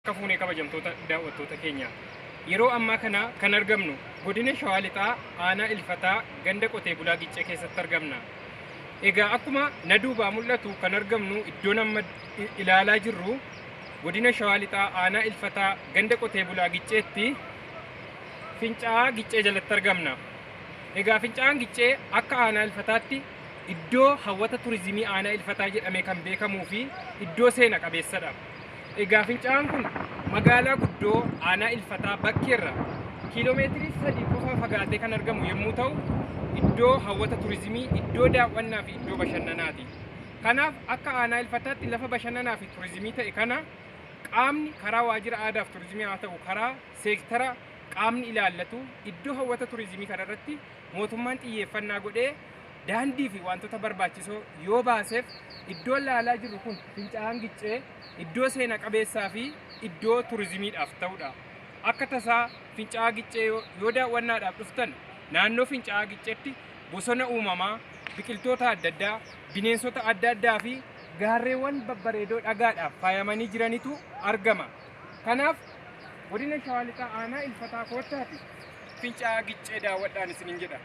harka fuunee kabajamtoota daawwattoota keenya. Yeroo ammaa kana kan argamnu godina Shawaa Lixaa aanaa Ilfataa ganda qotee bulaa Giccee keessatti argamna. Egaa akkuma na duubaa mul'atu kan argamnu iddoon amma ilaalaa jirru godina Shawaa Lixaa aanaa Ilfataa ganda qotee bulaa Gicceetti Fincaa'aa Giccee jalatti argamna. Egaa Fincaa'aan Giccee akka aanaa Ilfataatti iddoo hawwata turizimii aanaa Ilfataa jedhamee kan beekamuu fi iddoo seena qabeessadha. Egaa Fincaa'aan kun magaalaa guddoo aanaa Ilfataa bakkeerra kiiloomeetirii 3 qofa fagaatee kan argamu yommuu ta'u, iddoo hawwata turizimii, iddoo daawwannaa fi iddoo bashannanaati. Kanaaf akka aanaa Ilfataatti lafa bashannanaa fi turizimii ta'e kana qaamni karaa waajjira aadaa fi turizimii haa ta'u karaa seektara qaamni ilaallatu iddoo hawwata turizimii kanarratti mootummaan xiyyeeffannaa godhee daandii fi wantoota barbaachisoo yoo baaseef iddoon ilaalaa jirru kun Fincaa'aan Giccee iddoo seena qabeessaa fi iddoo turizimiidhaaf ta'udha. Akka tasaa Fincaa'aa Giccee yoo daawwannaadhaaf dhuftan naannoo Fincaa'aa Gicceetti bosona uumamaa, biqiltoota adda addaa, bineensota adda addaa fi gaarreewwan babbareedoo dhagaadhaaf faayamanii jiranitu argama. Kanaaf godina Shawaa Lixaa aanaa Ilfataa koottaati Fincaa'aa Giccee daawwadhaan isiniin jedha.